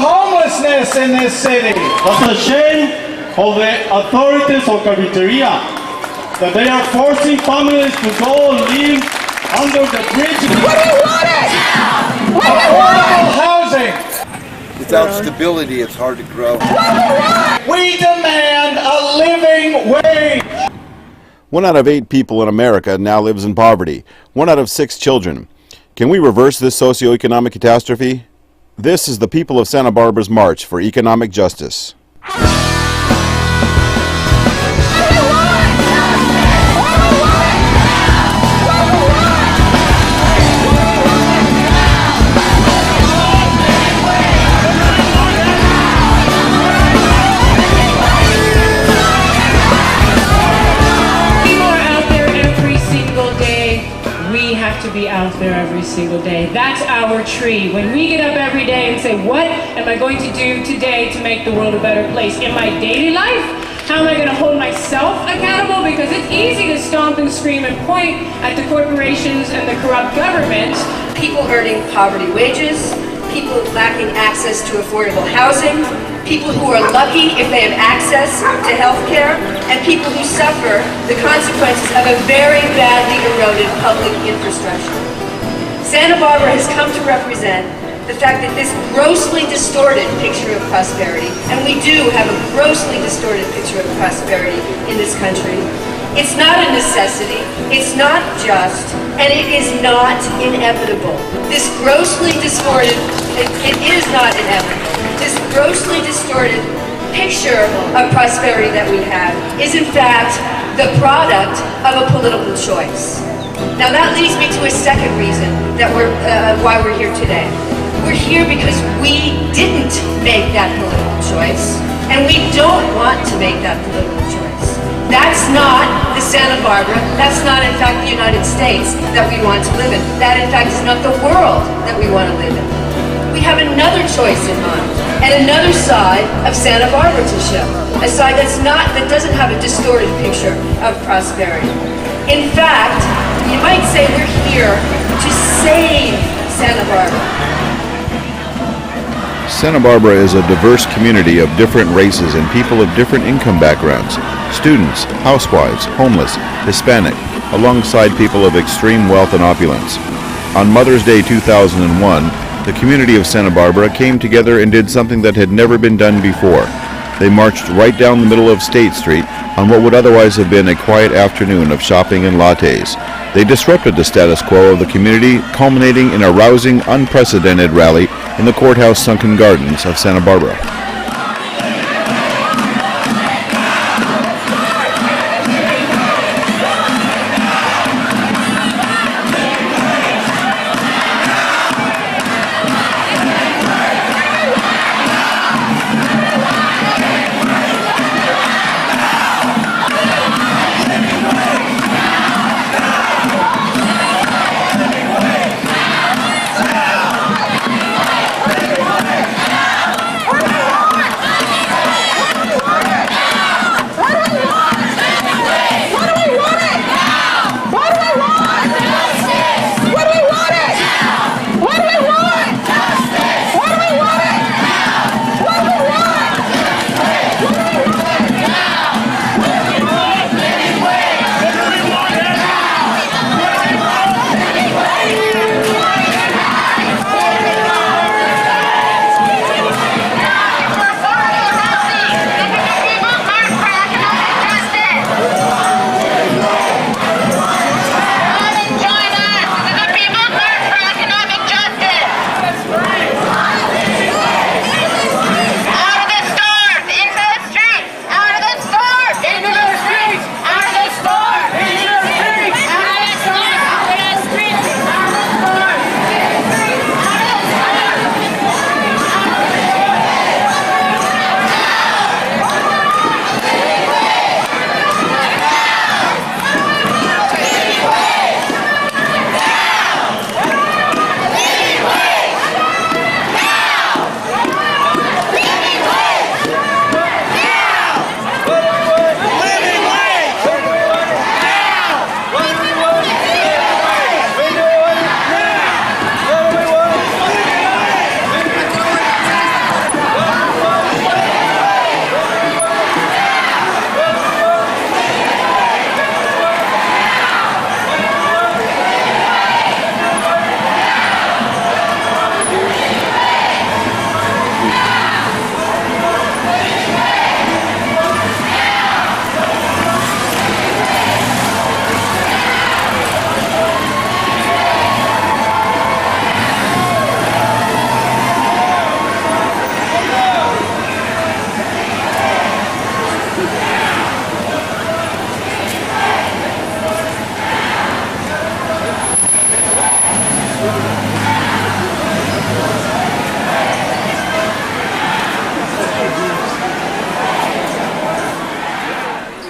homelessness in this city. That's a shame of the authorities of Cafeteria that they are forcing families to go live under the bridge. What do you want it? Affordable housing. Without stability, it's hard to grow. We demand a living wage. 1 out of 8 people in America now lives in poverty. 1 out of 6 children. Can we reverse this socioeconomic catastrophe? This is the people of Santa Barbara's March for Economic Justice. To be out there every single day. That's our tree. When we get up every day and say, what am I going to do today to make the world a better place in my daily life? How am I going to hold myself accountable? Because it's easy to stomp and scream and point at the corporations and the corrupt government. People earning poverty wages, people lacking access to affordable housing, people who are lucky if they have access to health care, and people who suffer the consequences of a very badly eroded public infrastructure. Santa Barbara has come to represent the fact that this grossly distorted picture of prosperity, and we do have a grossly distorted picture of prosperity in this country, it's not a necessity, it's not just, and it is not inevitable. This grossly distorted, it is not inevitable. This grossly distorted picture of prosperity that we have is in fact the product of a political choice. Now that leads me to a second reason that why we're here today. We're here because we didn't make that political choice, and we don't want to make that political choice. That's not the Santa Barbara, that's not in fact the United States that we want to live in. That in fact is not the world that we want to live in. We have another choice in mind, and another side of Santa Barbara to show. A side that doesn't have a distorted picture of prosperity. In fact, you might say we're here to save Santa Barbara. Santa Barbara is a diverse community of different races and people of different income backgrounds. Students, housewives, homeless, Hispanic, alongside people of extreme wealth and opulence. On Mother's Day 2001, the community of Santa Barbara came together and did something that had never been done before. They marched right down the middle of State Street on what would otherwise have been a quiet afternoon of shopping and lattes. They disrupted the status quo of the community, culminating in a rousing, unprecedented rally in the courthouse sunken gardens of Santa Barbara.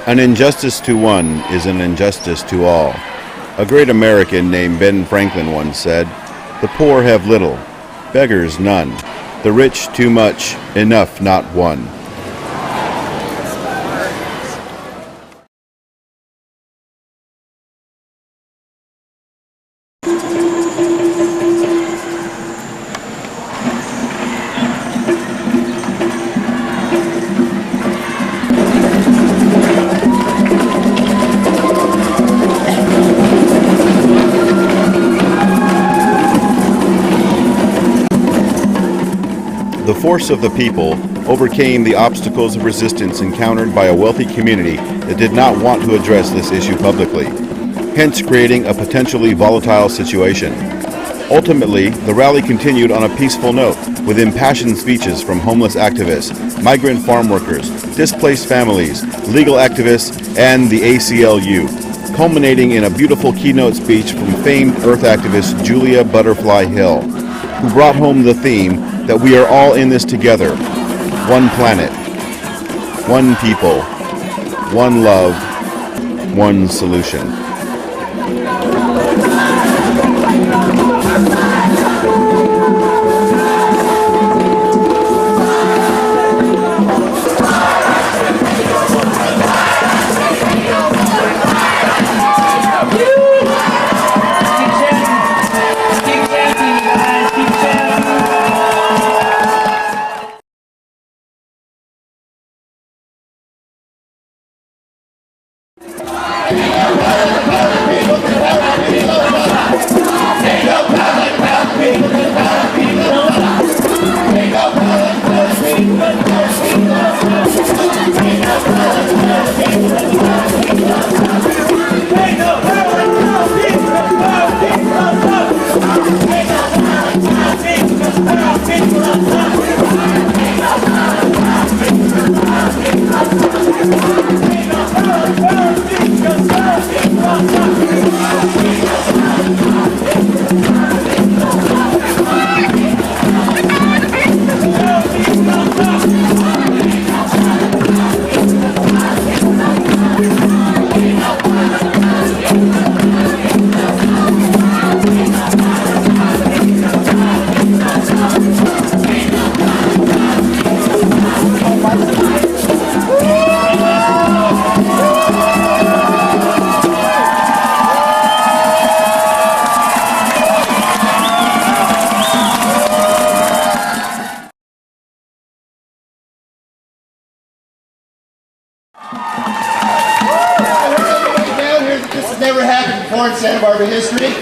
An injustice to one is an injustice to all. A great American named Ben Franklin once said, "The poor have little, beggars none, the rich too much, enough not one." The force of the people overcame the obstacles of resistance encountered by a wealthy community that did not want to address this issue publicly, hence creating a potentially volatile situation. Ultimately, the rally continued on a peaceful note with impassioned speeches from homeless activists, migrant farm workers, displaced families, legal activists, and the ACLU, culminating in a beautiful keynote speech from famed Earth activist Julia Butterfly Hill, who brought home the theme that we are all in this together. One planet, one people, one love, one solution. Never happened before in Santa Barbara history. It's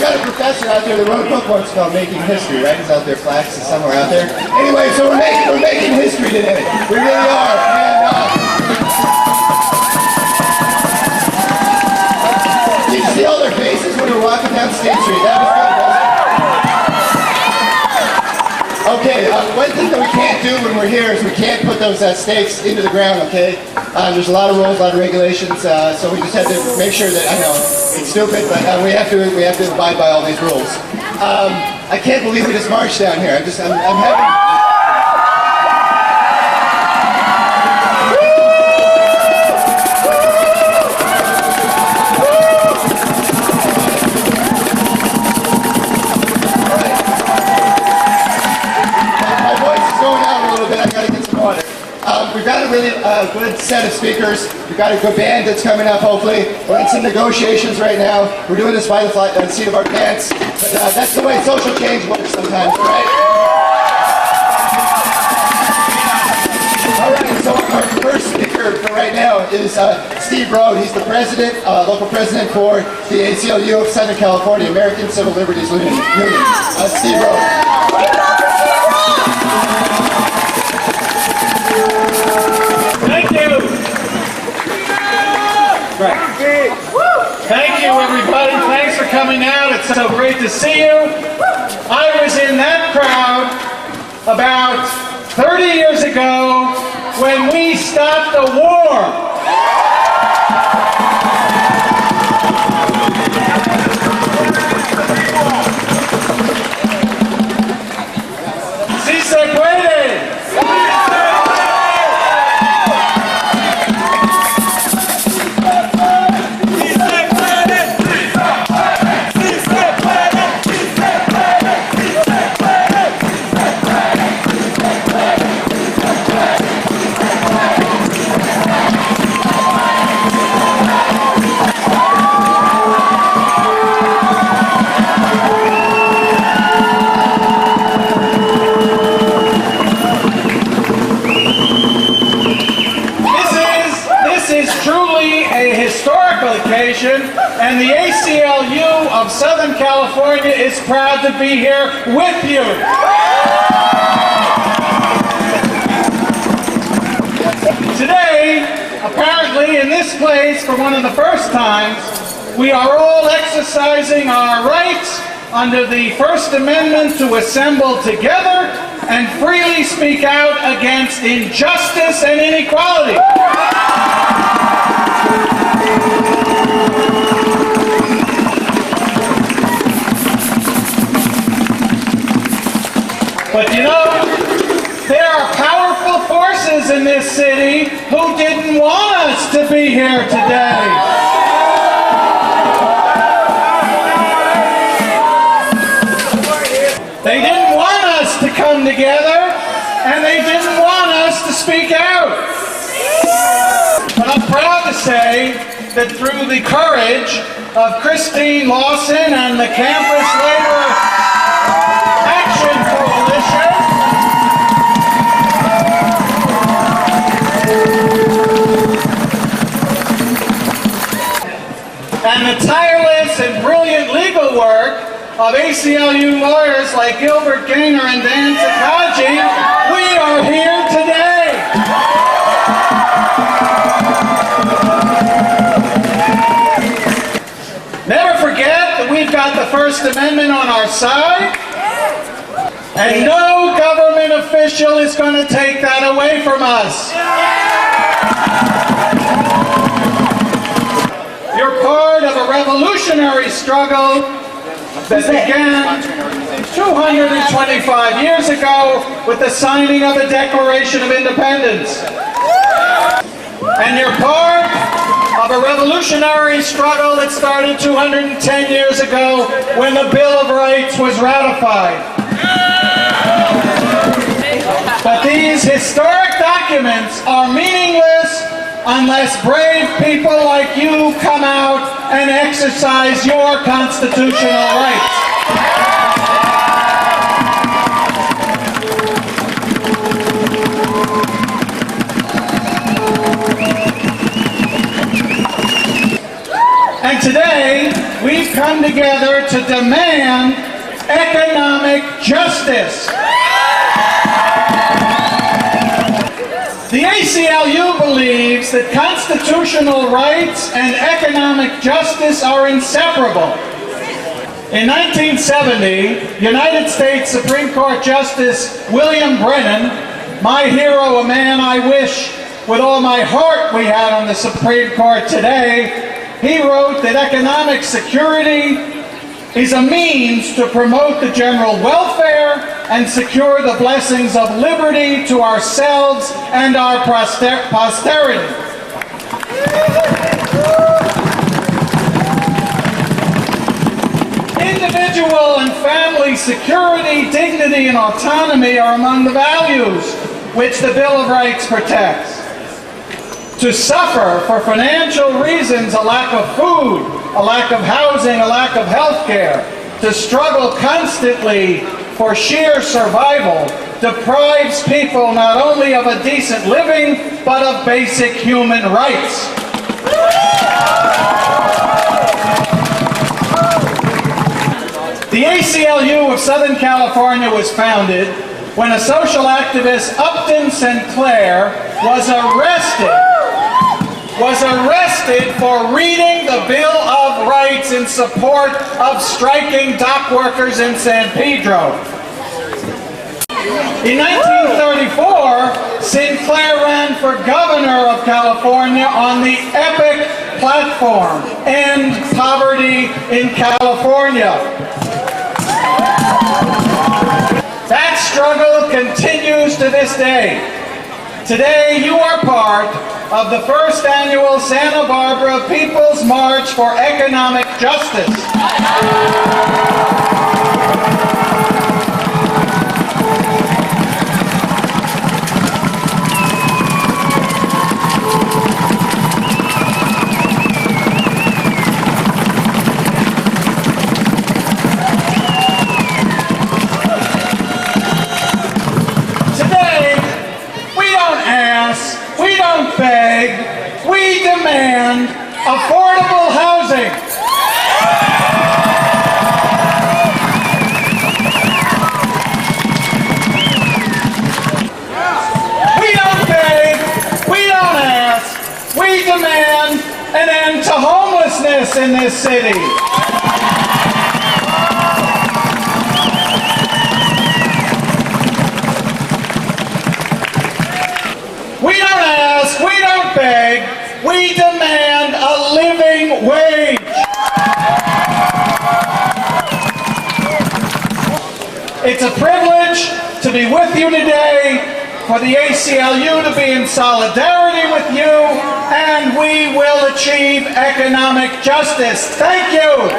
got a professor out there that wrote a book once called Making History, right? He's out there, Flax is somewhere out there. Anyway, so we're making history today. We really are. And you see all their faces when we're walking down State Street. That was good. Okay, one thing that we can't do when we're here is we can't put those stakes into the ground, okay? There's a lot of rules, a lot of regulations, so we just have to make sure that, I know, it's stupid, but we have to abide by all these rules. I can't believe we just marched down here. I'm having... We've got a really good set of speakers. We've got a good band that's coming up, hopefully. We're in some negotiations right now. We're doing this by the seat of our pants. But that's the way social change works sometimes, right? All right, so our first speaker for right now is Steve Rode. He's the president, local president for the ACLU of Southern California, American Civil Liberties Union. Steve Rode. Thank you. Right. Thank you, everybody. Thanks for coming out. It's so great to see you. I was in that crowd about 30 years ago when we stopped the war. historical occasion, and the ACLU of Southern California is proud to be here with you. Today, apparently in this place, for one of the first times, we are all exercising our rights under the First Amendment to assemble together and freely speak out against injustice and inequality. But you know, there are powerful forces in this city who didn't want us to be here today. They didn't want us to come together, and they didn't want us to speak out. But I'm proud to say that through the courage of Christine Lawson and the Campus Labor Action Coalition, and the tireless and brilliant legal work of ACLU lawyers like Gilbert Gaynor and Dan Takaji, we are here today. Never forget that we've got the First Amendment on our side, and no government official is going to take that away from us. You're part of a revolutionary struggle that began 225 years ago with the signing of the Declaration of Independence. And you're part of a revolutionary struggle that started 210 years ago when the Bill of Rights was ratified. But these historic documents are meaningless unless brave people like you come out and exercise your constitutional rights. And today, we've come together to demand economic justice. The ACLU believes that constitutional rights and economic justice are inseparable. In 1970, United States Supreme Court Justice William Brennan, my hero, a man I wish with all my heart we had on the Supreme Court today, he wrote that economic security is a means to promote the general welfare and secure the blessings of liberty to ourselves and our posterity. Individual and family security, dignity, and autonomy are among the values which the Bill of Rights protects. To suffer for financial reasons, a lack of food, a lack of housing, a lack of health care, to struggle constantly for sheer survival, deprives people not only of a decent living, but of basic human rights. The ACLU of Southern California was founded when a social activist, Upton Sinclair, was arrested for reading the Bill of Rights in support of striking dock workers in San Pedro. In 1934, Sinclair ran for governor of California on the epic platform, End Poverty in California. That struggle continues to this day. Today, you are part of the first annual Santa Barbara People's March for Economic Justice. We demand affordable housing. We don't beg, we don't ask, we demand an end to homelessness in this city. We don't ask, we don't beg, we demand a living wage. It's a privilege to be with you today, for the ACLU to be in solidarity with you, and we will achieve economic justice. Thank you.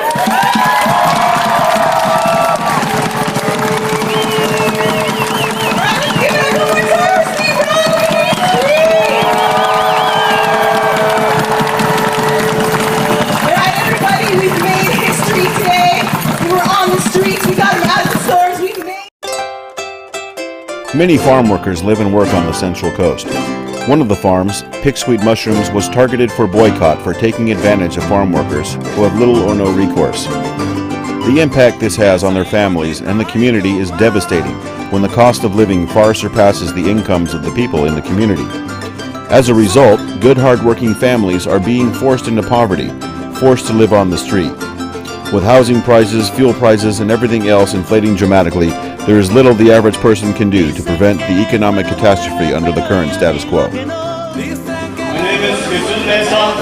Many farm workers live and work on the Central Coast. One of the farms, Pick Sweet Mushrooms, was targeted for boycott for taking advantage of farm workers who have little or no recourse. The impact this has on their families and the community is devastating when the cost of living far surpasses the incomes of the people in the community. As a result, good hard-working families are being forced into poverty, forced to live on the street. With housing prices, fuel prices, and everything else inflating dramatically, there is little the average person can do to prevent the economic catastrophe under the current status quo. My name is Shulman,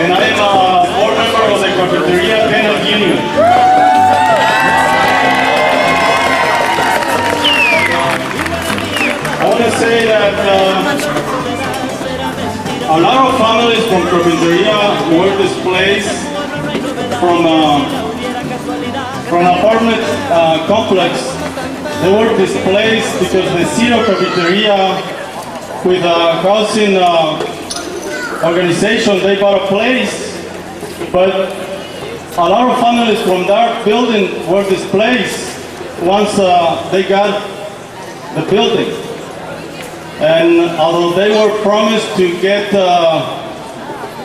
and I am a board member of the Cafeteria Tenant Union. I want to say that a lot of families from Cafeteria were displaced from an apartment complex. They were displaced because the city of Cafeteria, with a housing organization, they got a place, but a lot of families from that building were displaced once they got the building. And although they were promised to get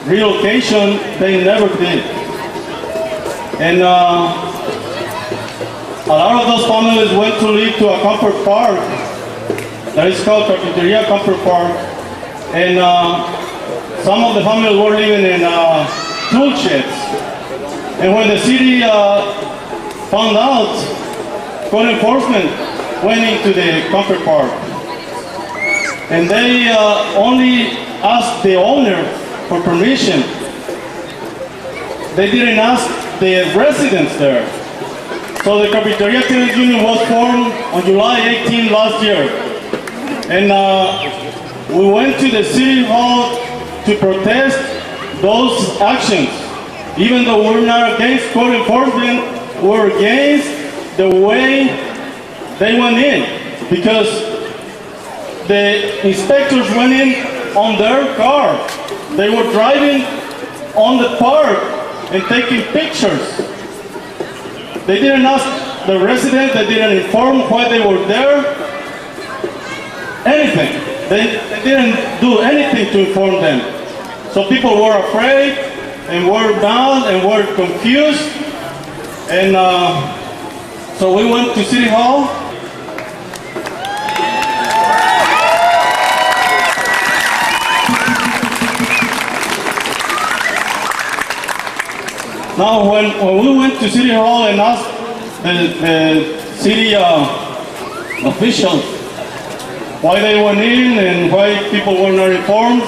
relocation, they never did. And a lot of those families went to live to a comfort park that is called Cafeteria Comfort Park, and some of the families were living in tool sheds. And when the city found out, code enforcement went into the comfort park, and they only asked the owner for permission. They didn't ask the residents there. So the Cafeteria Tenants Union was formed on July 18 last year. And we went to the City Hall to protest those actions. Even though we're not against code enforcement, we're against the way they went in. Because the inspectors went in on their car. They were driving on the park and taking pictures. They didn't ask the residents, they didn't inform why they were there, anything. They didn't do anything to inform them. So people were afraid and were bound and were confused. And so we went to City Hall. Now, when we went to City Hall and asked the city officials why they went in and why people were not informed,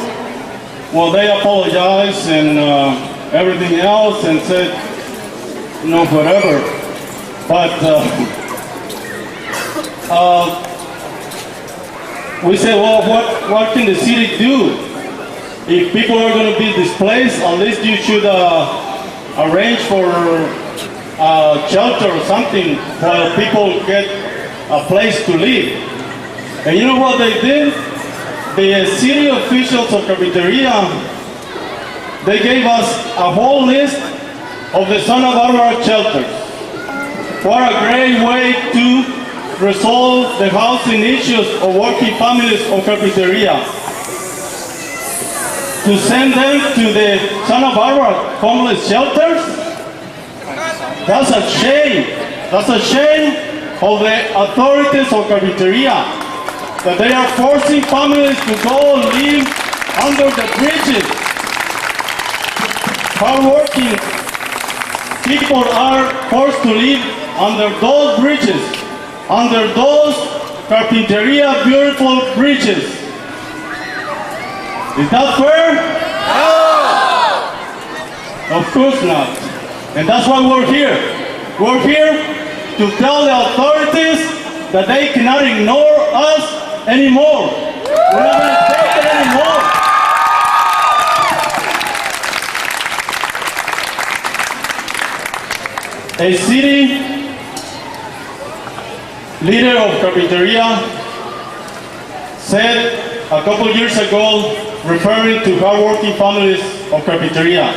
well, they apologized and everything else and said, no, whatever. But we said, well, what can the city do? If people are going to be displaced, at least you should arrange for shelter or something while people get a place to live. And you know what they did? The city officials of Cafeteria, they gave us a whole list of the Santa Barbara shelters. What a great way to resolve the housing issues of working families of Cafeteria. to send them to the Santa Barbara homeless shelters? That's a shame. That's a shame of the authorities of Carpinteria, that they are forcing families to go and live under the bridges. Hardworking people are forced to live under those bridges, under those Carpinteria beautiful bridges. Is that fair? No! Of course not. And that's why we're here. We're here to tell the authorities that they cannot ignore us anymore. We're not going to take it anymore. A city leader of Carpinteria said a couple years ago, referring to hardworking families of Carpinteria,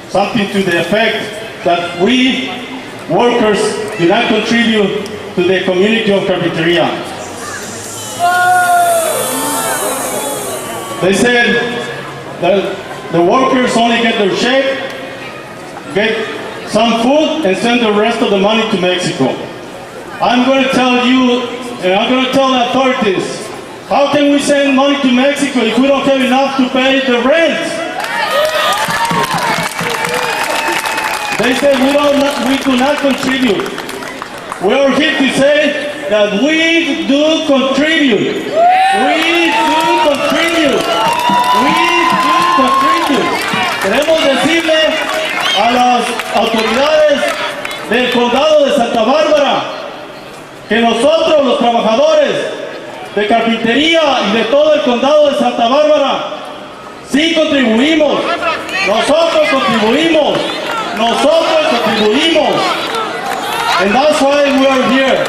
something to the effect that we workers do not contribute to the community of Carpinteria. They said that the workers only get their check, get some food, and send the rest of the money to Mexico. I'm going to tell you, and I'm going to tell the authorities, how can we send money to Mexico if we don't have enough to pay the rent? They said we do not contribute. We are here to say that we do contribute. We do contribute. We do contribute. Queremos decirle a las autoridades del condado de Santa Bárbara que nosotros, los trabajadores de Carpintería y de todo el condado de Santa Bárbara, sí contribuimos. Nosotros contribuimos. Nosotros contribuimos. And that's why we are here.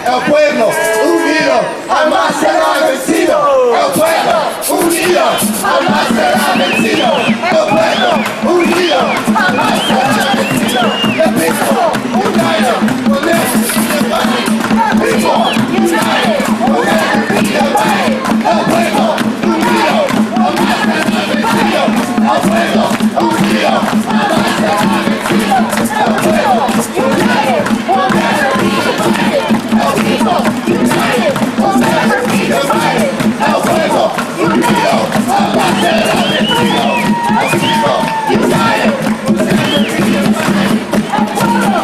El pueblo unido jamás será vencido. El pueblo unido jamás será vencido. El pueblo unido jamás será vencido. The people united will never be divided. People united will never be divided. El pueblo unido jamás será vencido. El pueblo unido jamás será vencido. El pueblo united will never be divided. El people united will never be divided. El pueblo unido jamás será vencido. El people united will never be divided. El pueblo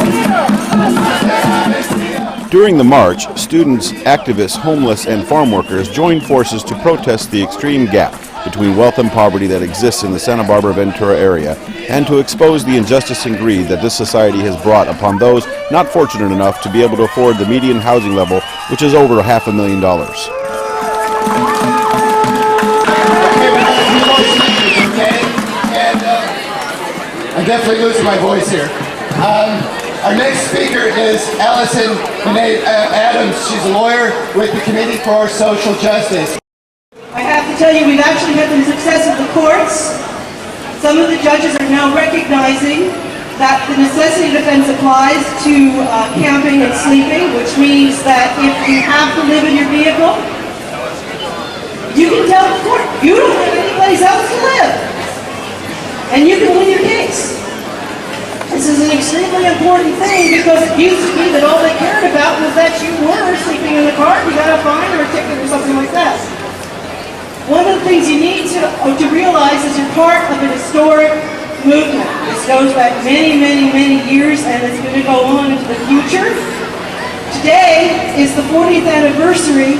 unido jamás será vencido. During the march, students, activists, homeless, and farm workers joined forces to protest the extreme gap between wealth and poverty that exists in the Santa Barbara Ventura area, and to expose the injustice and greed that this society has brought upon those not fortunate enough to be able to afford the median housing level, which is over $500,000. I'm definitely losing my voice here. Our next speaker is Allison Adams. She's a lawyer with the Committee for Social Justice. I have to tell you, we've actually had some success at the courts. Some of the judges are now recognizing that the necessity defense applies to camping and sleeping, which means that if you have to live in your vehicle, you can tell the court you don't have any place else to live, and you can win your case. This is an extremely important thing because it used to be that all they cared about was that you were sleeping in the car, you got a fine or a ticket or something like that. One of the things you need to realize is you're part of an historic movement. This goes back many, many, many years, and it's going to go on into the future. Today is the 40th anniversary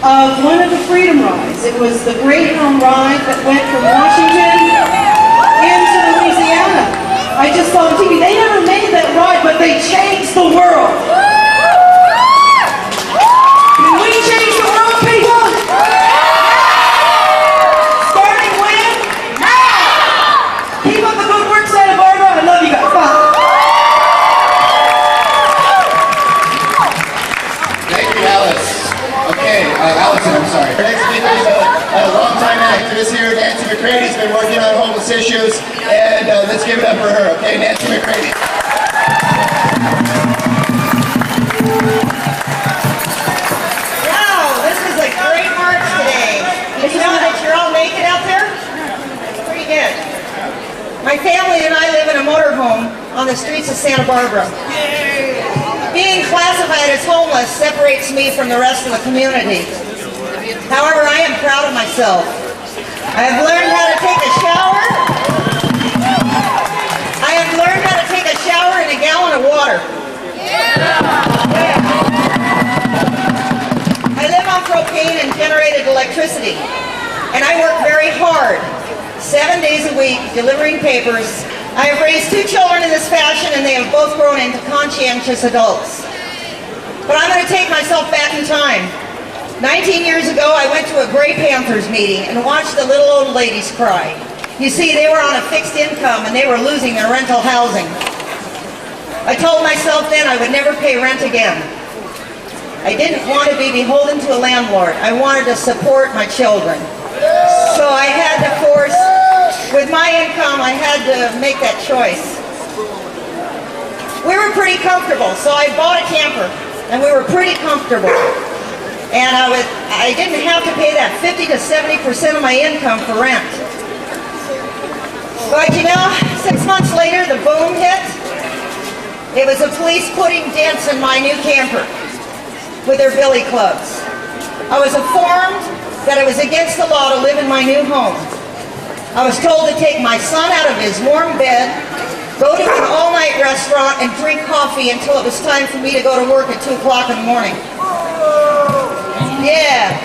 of one of the Freedom Rides. It was the Greyhound ride that went from Washington into Louisiana. I just saw on TV. They never made that ride, but they changed the world. Can we change the world, people? Starting when? Now! Keep up the good work, Santa Barbara. I love you guys. Bye. Thank you, Alice. Okay, Allison, I'm sorry. Our next speaker is a longtime activist here. Nancy McCrady's been working on homeless issues, and let's give it up for her. Okay, Nancy McCrady. streets of Santa Barbara. Being classified as homeless separates me from the rest of the community. However, I am proud of myself. I have learned how to take a shower. I have learned how to take a shower in a gallon of water. I live on propane and generated electricity. And I work very hard, 7 days a week, delivering papers. I have raised 2 children in this fashion, and they have both grown into conscientious adults. But I'm going to take myself back in time. 19 years ago, I went to a Grey Panthers meeting and watched the little old ladies cry. You see, they were on a fixed income, and they were losing their rental housing. I told myself then I would never pay rent again. I didn't want to be beholden to a landlord. I wanted to support my children. So I had to force, with my income, I had to make that choice. We were pretty comfortable, so I bought a camper, and we were pretty comfortable. And I didn't have to pay that 50 to 70% of my income for rent. But you know, 6 months later, the boom hit. It was the police putting dents in my new camper with their billy clubs. I was informed that it was against the law to live in my new home. I was told to take my son out of his warm bed, go to an all-night restaurant, and drink coffee until it was time for me to go to work at 2 o'clock in the morning. Yeah,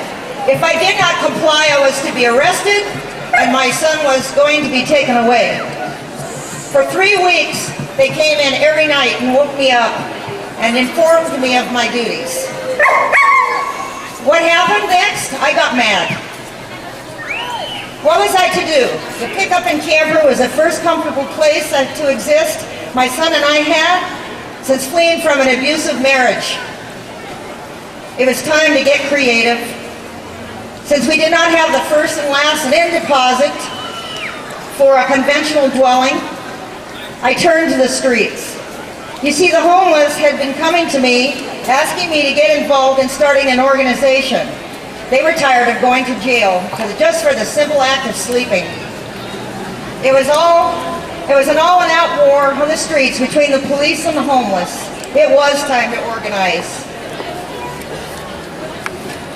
if I did not comply, I was to be arrested, and my son was going to be taken away. For 3 weeks, they came in every night and woke me up and informed me of my duties. What happened next? I got mad. What was I to do? The pickup and camper was the first comfortable place to exist my son and I had since fleeing from an abusive marriage. It was time to get creative. Since we did not have the first and last and end deposit for a conventional dwelling, I turned to the streets. You see, the homeless had been coming to me, asking me to get involved in starting an organization. They were tired of going to jail just for the simple act of sleeping. It was an all-out war on the streets between the police and the homeless. It was time to organize.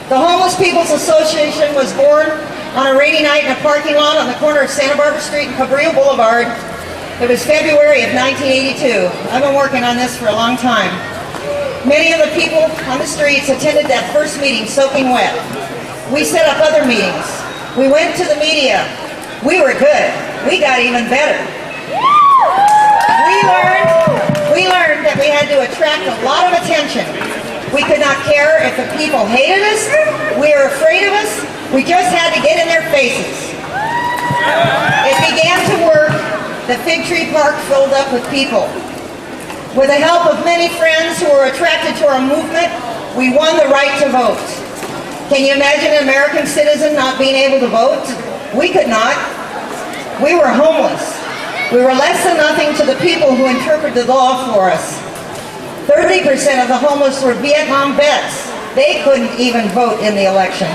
The Homeless People's Association was born on a rainy night in a parking lot on the corner of Santa Barbara Street and Cabrillo Boulevard. It was February of 1982. I've been working on this for a long time. Many of the people on the streets attended that first meeting soaking wet. We set up other meetings. We went to the media. We were good. We got even better. We learned that we had to attract a lot of attention. We could not care if the people hated us. We were afraid of us. We just had to get in their faces. It began to work. The Fig Tree Park filled up with people. With the help of many friends who were attracted to our movement, we won the right to vote. Can you imagine an American citizen not being able to vote? We could not. We were homeless. We were less than nothing to the people who interpreted the law for us. 30% of the homeless were Vietnam vets. They couldn't even vote in the election.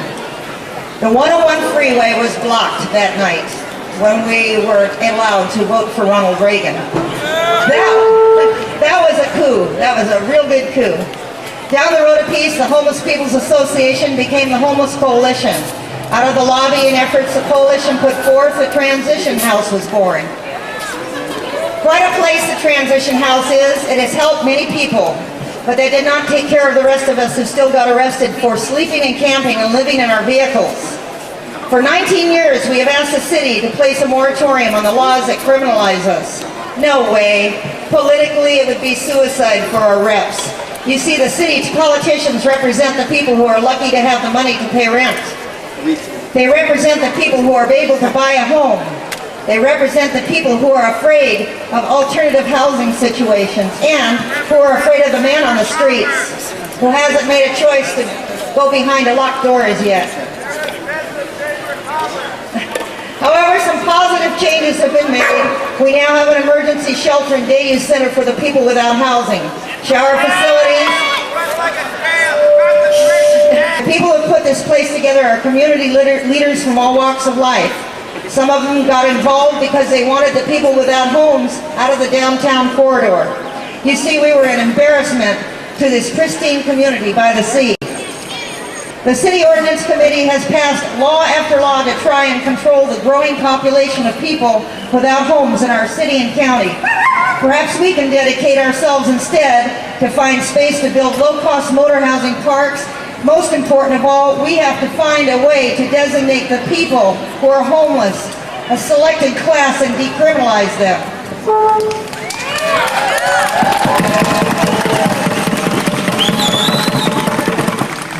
The 101 freeway was blocked that night when we were allowed to vote for Ronald Reagan. That was a coup. That was a real good coup. Down the road a piece, the Homeless People's Association became the Homeless Coalition. Out of the lobbying efforts the coalition put forth, the Transition House was born. Quite a place the Transition House is. It has helped many people, but they did not take care of the rest of us who still got arrested for sleeping and camping and living in our vehicles. For 19 years, we have asked the city to place a moratorium on the laws that criminalize us. No way. Politically, it would be suicide for our reps. You see, the city's politicians represent the people who are lucky to have the money to pay rent. They represent the people who are able to buy a home. They represent the people who are afraid of alternative housing situations and who are afraid of the man on the streets who hasn't made a choice to go behind a locked door as yet. However, some positive changes have been made. We now have an emergency shelter and day use center for the people without housing. Shower facilities. The people who put this place together are community leaders from all walks of life. Some of them got involved because they wanted the people without homes out of the downtown corridor. You see, we were an embarrassment to this pristine community by the sea. The City Ordinance Committee has passed law after law to try and control the growing population of people without homes in our city and county. Perhaps we can dedicate ourselves instead to find space to build low-cost motor housing parks. Most important of all, we have to find a way to designate the people who are homeless, a selected class, and decriminalize them.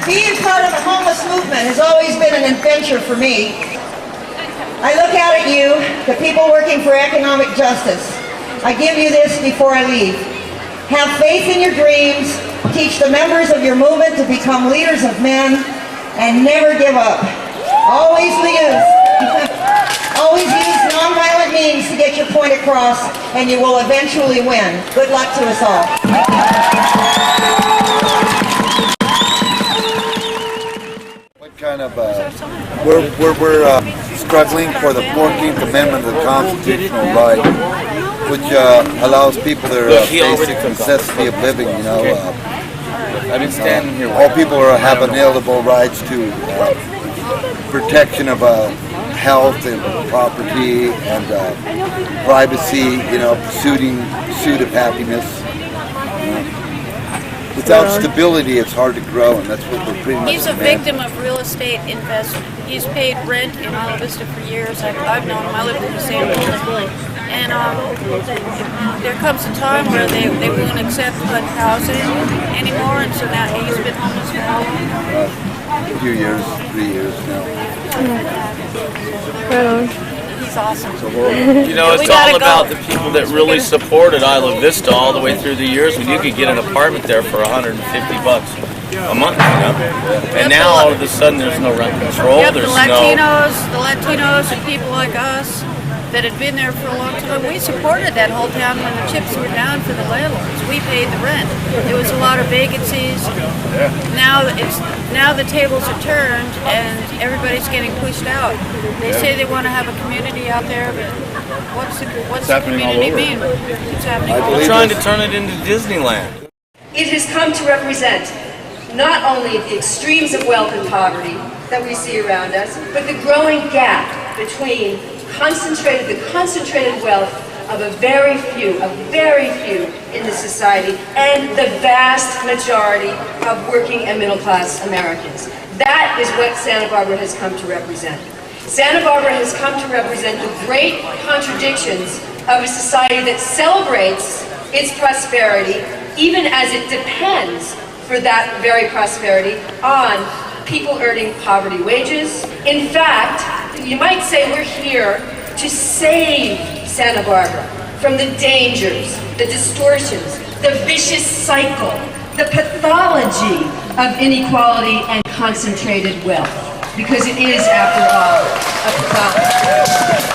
Being part of the homeless movement has always been an adventure for me. I look out at you, the people working for economic justice. I give you this before I leave. Have faith in your dreams, teach the members of your movement to become leaders of men, and never give up. Always use nonviolent means to get your point across, and you will eventually win. Good luck to us all. Kind of, we're struggling for the 14th Amendment of the constitutional right, which allows people their basic necessity of living. You know, I've been standing here. All people have inalienable rights to protection of health and property and privacy. You know, pursuit of happiness. Without stability, it's hard to grow, and that's what we're pretty much. He's a victim of real estate investment. He's paid rent in Isla Vista for years. I've known him. I lived in the same building. And there comes a time where they won't accept HUD housing anymore, and so now he's been homeless for how long? A few years, 3 years now. He's awesome. You know, it's all about the people that really supported Isla Vista all the way through the years when you could get an apartment there for $150 a month, you know. And now all of a sudden there's no rent control. Yep, There's the Latinos and people like us that had been there for a long time, we supported that whole town when the chips were down for the landlords. We paid the rent. There was a lot of vacancies. Now the tables are turned and everybody's getting pushed out. They say they want to have a community out there, but what's the community mean? It's happening all over. They're trying to turn it into Disneyland. It has come to represent not only the extremes of wealth and poverty that we see around us, but the growing gap between the concentrated wealth of a very few in the society and the vast majority of working and middle class Americans. That is what Santa Barbara has come to represent. Santa Barbara has come to represent the great contradictions of a society that celebrates its prosperity, even as it depends for that very prosperity on people earning poverty wages. In fact, you might say we're here to save Santa Barbara from the dangers, the distortions, the vicious cycle, the pathology of inequality and concentrated wealth. Because it is, after all, a pathology.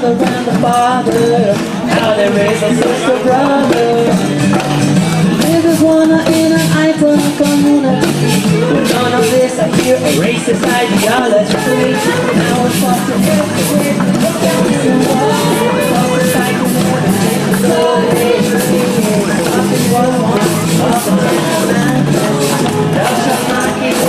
Around the father, how they raise a sister brother. This is one in a But none of this I hear a racist ideology. Now we're fought to everywhere. Look down in the wall. Lost the cycle of the nothing was one. Lost the temple man. Thou shalt not kill.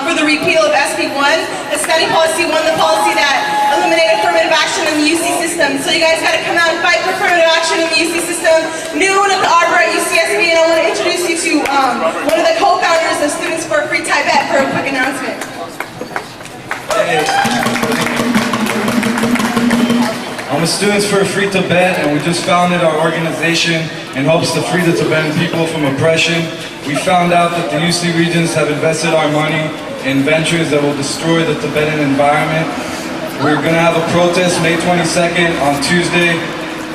For the repeal of SB 1, the study policy 1, the policy that eliminated affirmative action in the UC system. So you guys got to come out and fight for affirmative action in the UC system. Noon at the Arbor at UCSB, and I want to introduce you to one of the co-founders of Students for Free Tibet for a quick announcement. I'm a Students for Free Tibet, and we just founded our organization in hopes to free the Tibetan people from oppression. We found out that the UC Regents have invested our money in ventures that will destroy the Tibetan environment. We're going to have a protest May 22nd on Tuesday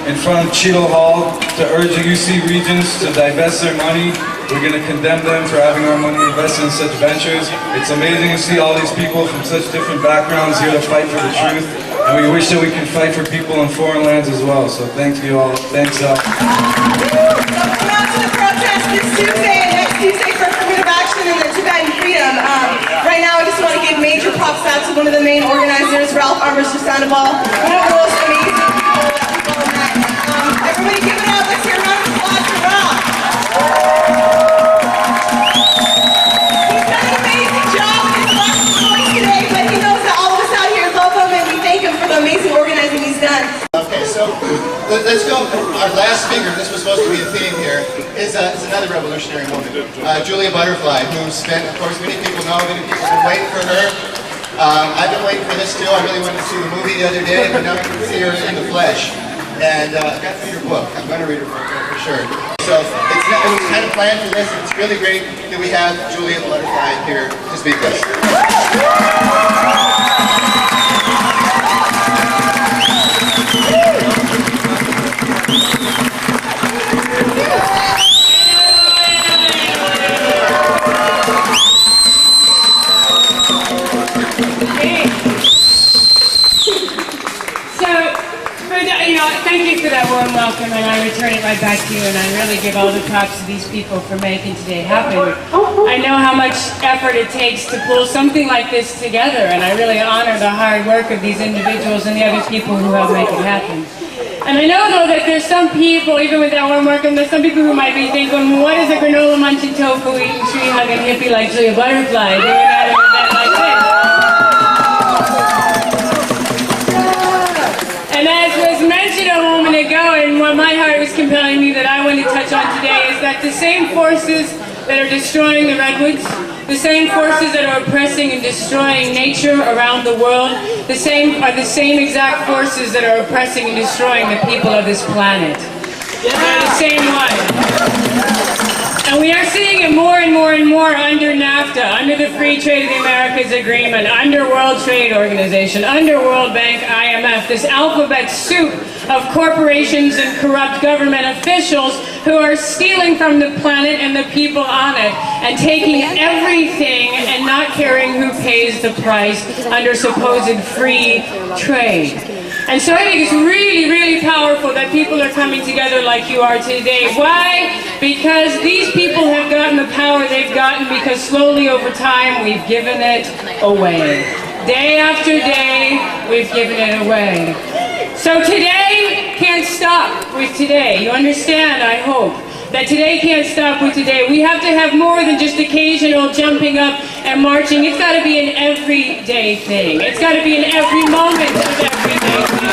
in front of Cheadle Hall to urge the UC Regents to divest their money. We're going to condemn them for having our money invested in such ventures. It's amazing to see all these people from such different backgrounds here to fight for the truth. And we wish that we can fight for people in foreign lands as well. So thank you all. Thanks, So come out to the protest this Tuesday and next Tuesday for affirmative action and the Tibetan freedom. Right now I just want to give major props out to one of the main organizers, Ralph Armbruster-Sandoval. One of the most amazing people that we've met. Everybody give it up. Let's hear a round of applause for Ralph. He's done an amazing job in his last voice today, but he knows that all of us out here love him and we thank him for the amazing organizing he's done. Okay, so let's go. Our last speaker, this was supposed to be a theme here, is another revolutionary woman, Julia Butterfly, who spent, of course, many people know, many people have been waiting for her. I've been waiting for this too. I really wanted to see the movie the other day, but now I can see her in the flesh. And I got to read her book. I'm going to read her book for sure. So it was kind of planned for this, and it's really great that we have Julia Butterfly here to speak with us. Thank you for that warm welcome, and I return it right back to you, and I really give all the props to these people for making today happen. I know how much effort it takes to pull something like this together, and I really honor the hard work of these individuals and the other people who help make it happen. And I know, though, that there's some people, even with that warm welcome, there's some people who might be thinking, what is a granola munching, tofu eating, tree hugging hippie like Julia Butterfly doing at an event like this? And as was mentioned a moment ago, and what my heart was compelling me that I want to touch on today, is that the same forces that are destroying the redwoods, the same forces that are oppressing and destroying nature around the world, are the same exact forces that are oppressing and destroying the people of this planet. They're the same one. And we are seeing it more and more and more under NAFTA, under the Free Trade of the Americas Agreement, under World Trade Organization, under World Bank, IMF, this alphabet soup of corporations and corrupt government officials who are stealing from the planet and the people on it and taking everything and not caring who pays the price under supposed free trade. And so I think it's really, really powerful that people are coming together like you are today. Why? Because these people have gotten the power they've gotten because slowly over time we've given it away. Day after day, we've given it away. So today can't stop with today. You understand, I hope, that today can't stop with today. We have to have more than just occasional jumping up and marching. It's got to be an everyday thing. It's got to be an every moment of everyday thing.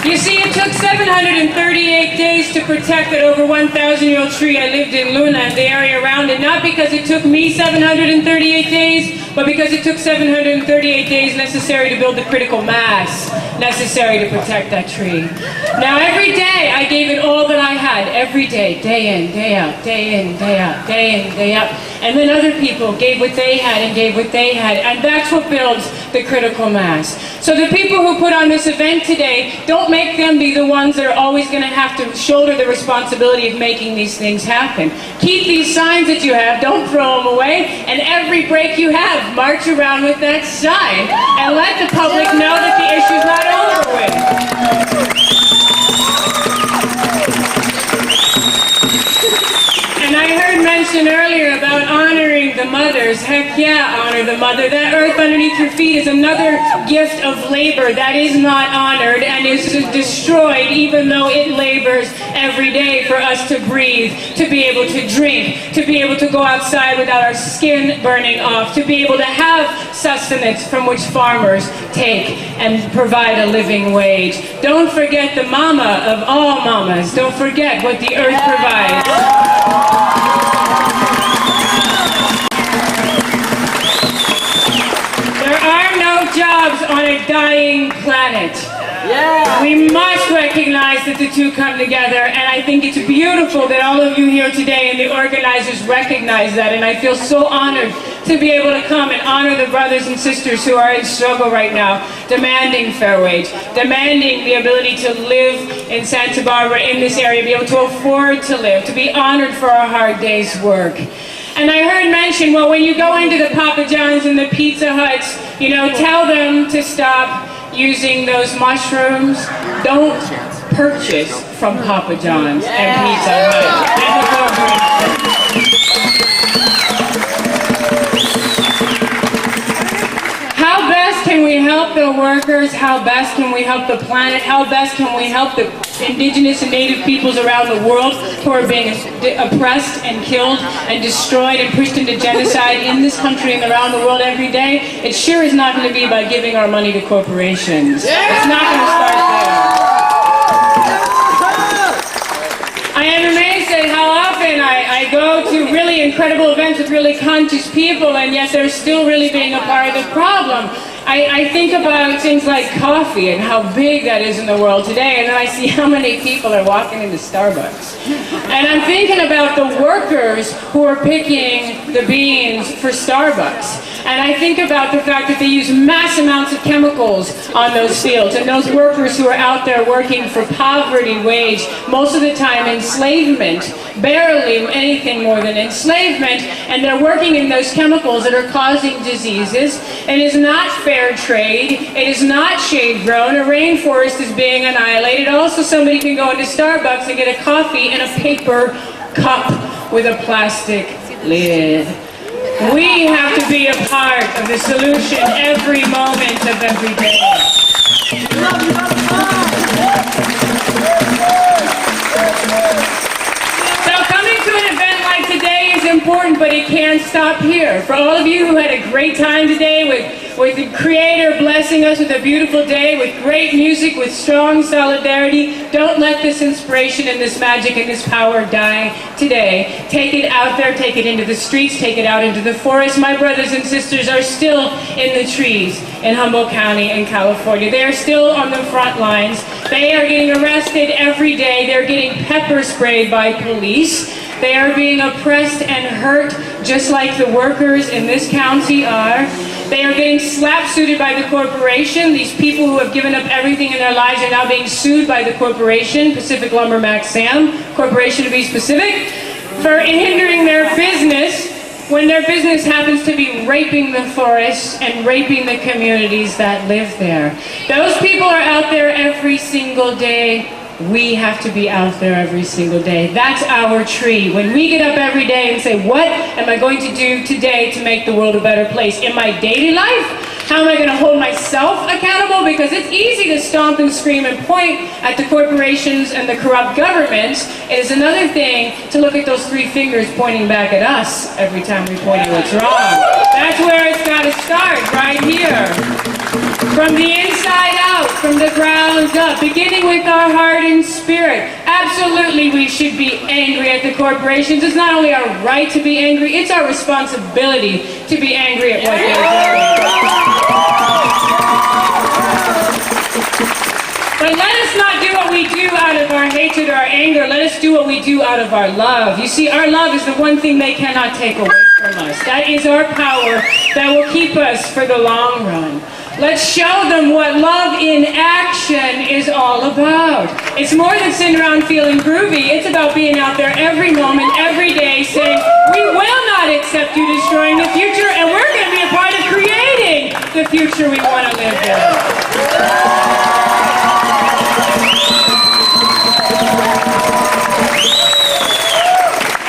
You see, it took 738 days to protect that over 1,000-year-old tree I lived in Luna and the area around it, not because it took me 738 days, but because it took 738 days necessary to build the critical mass necessary to protect that tree. Now every day I gave it all that I had, every day, day in, day out, day in, day out, day in, day out. And then other people gave what they had and gave what they had, and that's what builds the critical mass. So the people who put on this event today, don't make them be the ones that are always going to have to shoulder the responsibility of making these things happen. Keep these signs that you have, don't throw them away, and every break you have, march around with that sign and let the public know that the issue's not over with. And I heard mention earlier about honoring the mothers. Heck yeah, honor the mother. That earth underneath your feet is another gift of labor that is not honored and is destroyed, even though it labors every day for us to breathe, to be able to drink, to be able to go outside without our skin burning off, to be able to have sustenance from which farmers take and provide a living wage. Don't forget the mama of all mamas. Don't forget what the earth provides. There are no jobs on a dying planet. Yeah. We must recognize that the two come together, and I think it's beautiful that all of you here today and the organizers recognize that, and I feel so honored to be able to come and honor the brothers and sisters who are in struggle right now, demanding fair wage, demanding the ability to live in Santa Barbara, in this area, be able to afford to live, to be honored for our hard day's work. And I heard mention, well, when you go into the Papa John's and the Pizza Huts, you know, tell them to stop using those mushrooms. Don't purchase from Papa John's and Pizza Hut. How best can we help the workers? How best can we help the planet? How best can we help the indigenous and native peoples around the world who are being oppressed and killed and destroyed and pushed into genocide in this country and around the world every day? It sure is not going to be by giving our money to corporations. It's not going to start there. I am amazed at how often I go to really incredible events with really conscious people, and yet they're still really being a part of the problem. I think about things like coffee and how big that is in the world today, and then I see how many people are walking into Starbucks. And I'm thinking about the workers who are picking the beans for Starbucks. And I think about the fact that they use mass amounts of chemicals on those fields, and those workers who are out there working for poverty wage, most of the time enslavement, barely anything more than enslavement, and they're working in those chemicals that are causing diseases. It is not fair trade. It is not shade grown. A rainforest is being annihilated. Also, somebody can go into Starbucks and get a coffee in a paper cup with a plastic lid. We have to be a part of the solution every moment of every day. So coming to an event like today is important, but it can't stop here. For all of you who had a great time today with the Creator blessing us with a beautiful day, with great music, with strong solidarity, don't let this inspiration and this magic and this power die today. Take it out there, take it into the streets, take it out into the forest. My brothers and sisters are still in the trees in Humboldt County in California. They are still on the front lines. They are getting arrested every day. They're getting pepper sprayed by police. They are being oppressed and hurt just like the workers in this county are. They are getting slap-suited by the corporation. These people who have given up everything in their lives are now being sued by the corporation, Pacific Lumber Max Sam, Corporation to be specific, for hindering their business when their business happens to be raping the forests and raping the communities that live there. Those people are out there every single day. We have to be out there every single day. That's our tree. When we get up every day and say, what am I going to do today to make the world a better place? In my daily life, how am I going to hold myself accountable? Because it's easy to stomp and scream and point at the corporations and the corrupt governments. It is another thing to look at those three fingers pointing back at us every time we point at what's wrong. That's where it's got to start, right here. From the inside out, from the ground up, beginning with our heart and spirit. Absolutely, we should be angry at the corporations. It's not only our right to be angry, it's our responsibility to be angry at what they're doing. But let us not do what we do out of our hatred or our anger. Let us do what we do out of our love. You see, our love is the one thing they cannot take away from us. That is our power that will keep us for the long run. Let's show them what love in action is all about. It's more than sitting around feeling groovy. It's about being out there every moment, every day, saying, we will not accept you destroying the future, and we're going to be a part of creating the future we want to live in.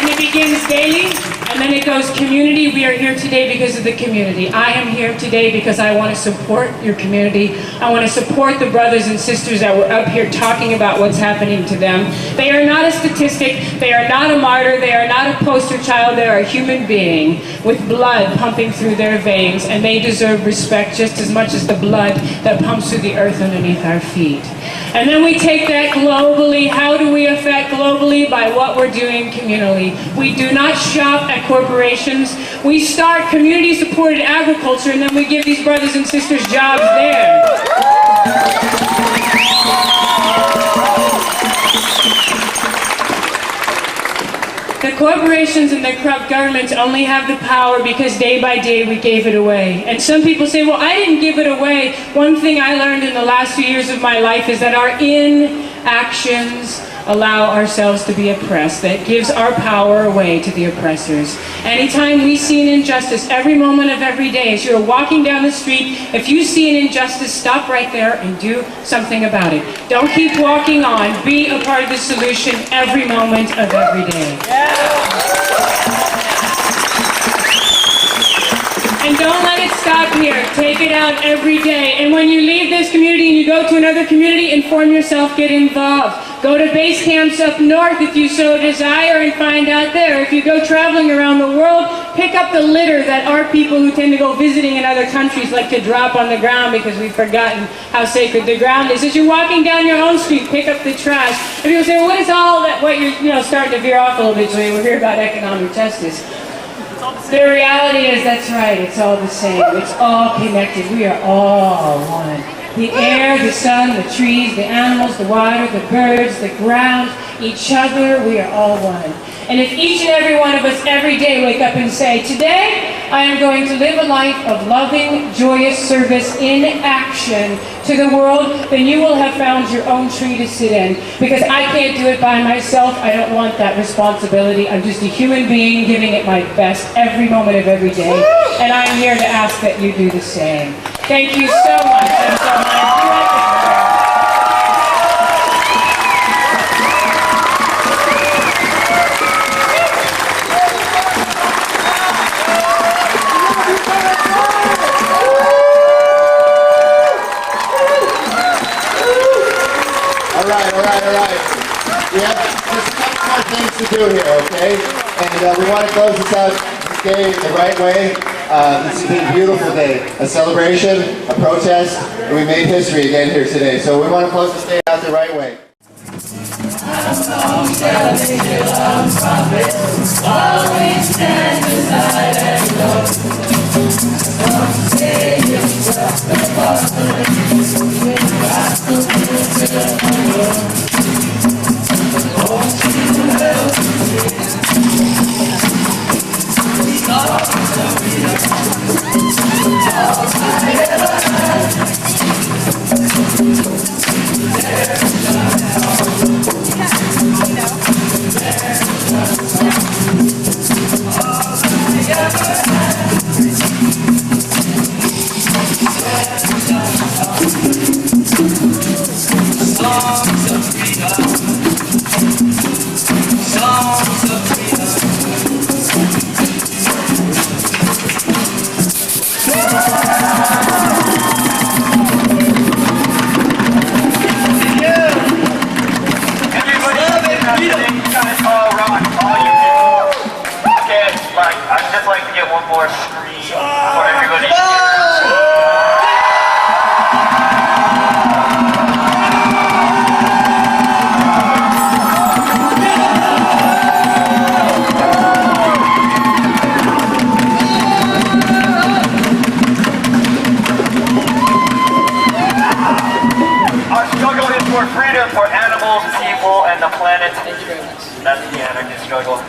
And it begins daily. And then it goes community. We are here today because of the community. I am here today because I want to support your community. I want to support the brothers and sisters that were up here talking about what's happening to them. They are not a statistic. They are not a martyr. They are not a poster child. They are a human being with blood pumping through their veins, and they deserve respect just as much as the blood that pumps through the earth underneath our feet. And then we take that globally. How do we affect globally? By what we're doing communally. We do not shop at corporations. We start community-supported agriculture, and then we give these brothers and sisters jobs there. The corporations and the corrupt governments only have the power because day by day we gave it away. And some people say, well, I didn't give it away. One thing I learned in the last few years of my life is that our inactions allow ourselves to be oppressed. That gives our power away to the oppressors. Anytime we see an injustice, every moment of every day, as you're walking down the street, if you see an injustice, stop right there and do something about it. Don't keep walking on. Be a part of the solution every moment of every day. And don't let it stop here. Take it out every day. And when you leave this community and you go to another community, inform yourself, get involved. Go to base camps up north if you so desire and find out there. If you go traveling around the world, pick up the litter that our people who tend to go visiting in other countries like to drop on the ground because we've forgotten how sacred the ground is. As you're walking down your own street, pick up the trash. And people say, well, what is all that, what you're starting to veer off a little bit, so we're here about economic justice. The reality is, that's right, it's all the same. It's all connected. We are all one. The air, the sun, the trees, the animals, the water, the birds, the ground, each other, we are all one. And if each and every one of us every day wake up and say, today I am going to live a life of loving, joyous service in action to the world, then you will have found your own tree to sit in. Because I can't do it by myself. I don't want that responsibility. I'm just a human being giving it my best every moment of every day. And I'm here to ask that you do the same. Thank you so much. I'm so much. All right. We have just a couple more things to do here, okay? And we want to close this out today the right way. This has been a beautiful day. A celebration, a protest, and we made history again here today. So we want to close this day out the right way. freedom. Oh, Ron, all you do. Okay, like, I'd just like to get one more scream for everybody here. Our struggle is for freedom for animals, people, and the planet. That's the anarchist struggle.